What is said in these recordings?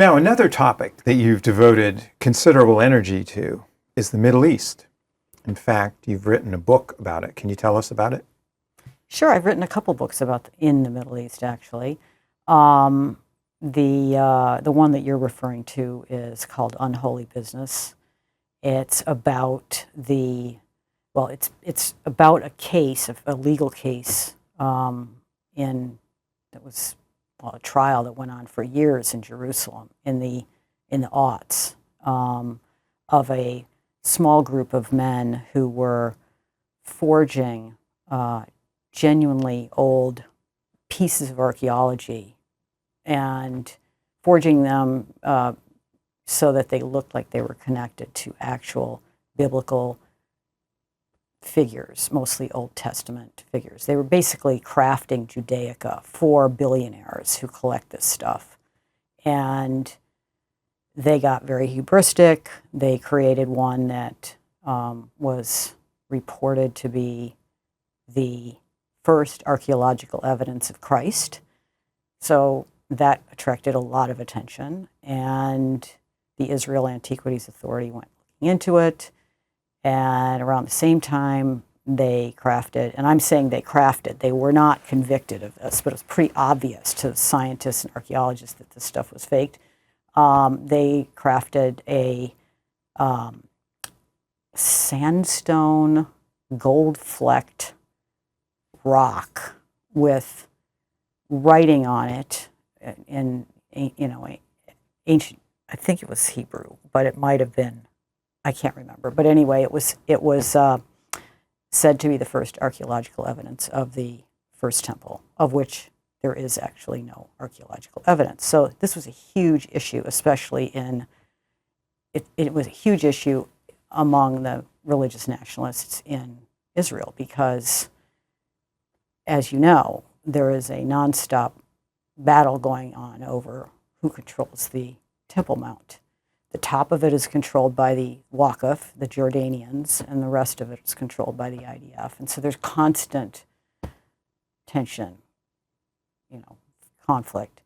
Now, another topic that you've devoted considerable energy to is the Middle East. In fact, you've written a book about it. Can you tell us about it? Sure, I've written a couple books in the Middle East, actually. The one that you're referring to is called Unholy Business. It's about it's about a case, a legal case, that was a trial that went on for years in Jerusalem in the aughts, of a small group of men who were forging genuinely old pieces of archaeology and forging them so that they looked like they were connected to actual biblical figures, mostly Old Testament figures. They were basically crafting Judaica for billionaires who collect this stuff. And they got very hubristic. They created one that was reported to be the first archaeological evidence of Christ. So that attracted a lot of attention. And the Israel Antiquities Authority went looking into it. And around the same time, they crafted, and I'm saying they crafted, they were not convicted of this, but it was pretty obvious to scientists and archaeologists that this stuff was faked. They crafted a sandstone, gold-flecked rock with writing on it in ancient, I think it was Hebrew, but it might have been, I can't remember. But anyway, it was said to be the first archaeological evidence of the first temple, of which there is actually no archaeological evidence. So this was a huge issue, especially it was a huge issue among the religious nationalists in Israel because, as you know, there is a nonstop battle going on over who controls the Temple Mount. The top of it is controlled by the Waqf, the Jordanians, and the rest of it is controlled by the IDF. And so there's constant tension, conflict.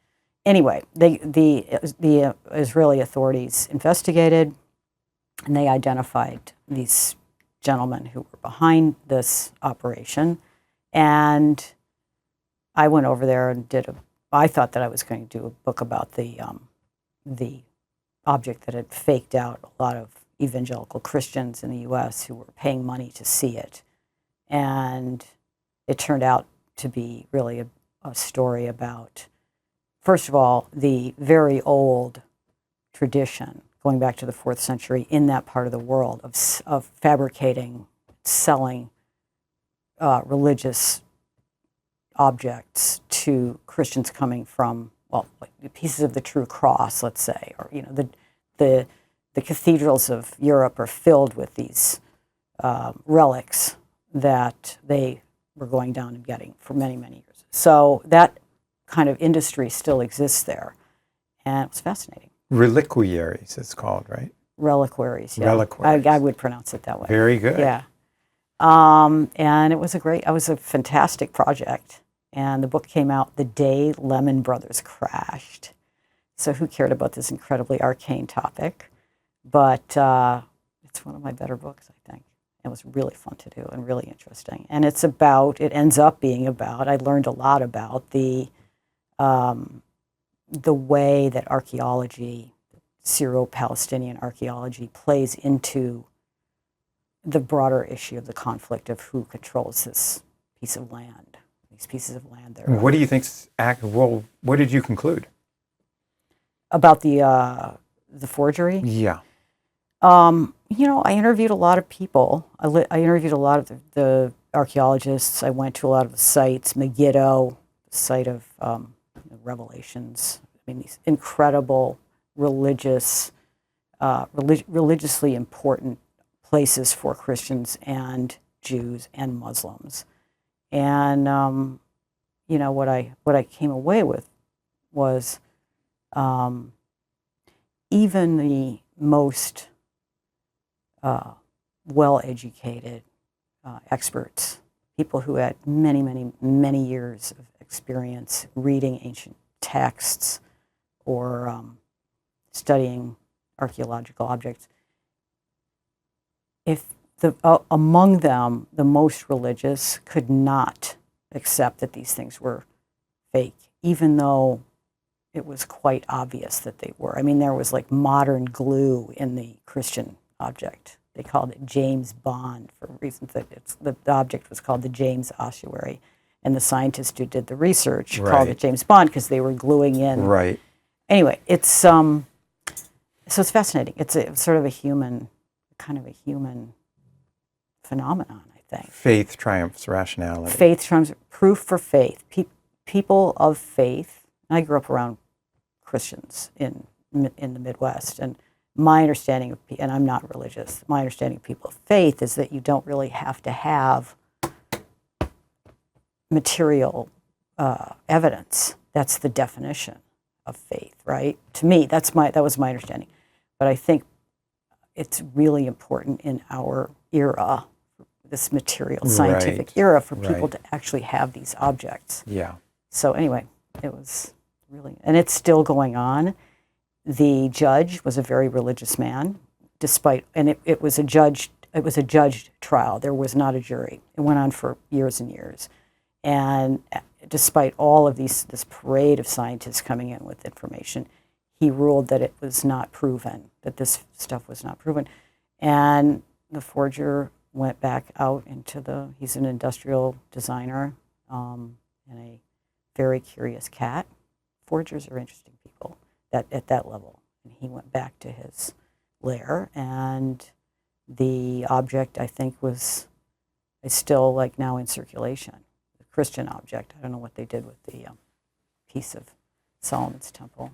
Anyway, the Israeli authorities investigated, and they identified these gentlemen who were behind this operation. And I went over there and I thought that I was going to do a book about the object that had faked out a lot of evangelical Christians in the U.S. who were paying money to see it. And it turned out to be really a story about, first of all, the very old tradition, going back to the 4th century, in that part of the world of fabricating, selling religious objects to Christians coming from, like pieces of the true cross, let's say, or the cathedrals of Europe are filled with these relics that they were going down and getting for many, many years. So that kind of industry still exists there, and it was fascinating. Reliquaries, it's called, right? Reliquaries, yeah. Reliquaries. I would pronounce it that way. Very good. Yeah. And it was a fantastic project. And the book came out the day Lehman Brothers crashed. So who cared about this incredibly arcane topic? But it's one of my better books, I think. It was really fun to do and really interesting. And it ends up being about, I learned a lot about the way that archaeology, Syro-Palestinian archaeology, plays into the broader issue of the conflict of who controls this piece of land. These pieces of land there. What do you think? What did you conclude about the forgery? Yeah. I interviewed a lot of people. I interviewed a lot of the archaeologists. I went to a lot of the sites. Megiddo, the site of Revelations. I mean, these incredible religiously important places for Christians and Jews and Muslims. And what I came away with was even the most well-educated experts, people who had many, many, many years of experience reading ancient texts or studying archaeological objects, if among them, the most religious could not accept that these things were fake, even though it was quite obvious that they were. I mean, there was like modern glue in the Christian object. They called it James Bond for reasons that the object was called the James Ossuary. And the scientists who did the research called it James Bond because they were gluing in. Right. Anyway, it's so it's fascinating. It's sort of a human phenomenon, I think. Faith triumphs rationality. Faith triumphs, proof for faith. People of faith. I grew up around Christians in the Midwest, and my understanding of, and I'm not religious, my understanding of people of faith is that you don't really have to have material evidence. That's the definition of faith, right? To me, that was my understanding. But I think it's really important in our era, this material scientific era, for people to actually have these objects. Yeah. So anyway, it was really, and it's still going on. The judge was a very religious man, it was a judged trial. There was not a jury. It went on for years and years. And despite all of this parade of scientists coming in with information, he ruled that it was not proven, that this stuff was not proven. And the forger went back out he's an industrial designer and a very curious cat. Forgers are interesting people at that level. And he went back to his lair, and the object, I think, is still like now in circulation. The Christian object. I don't know what they did with the piece of Solomon's temple.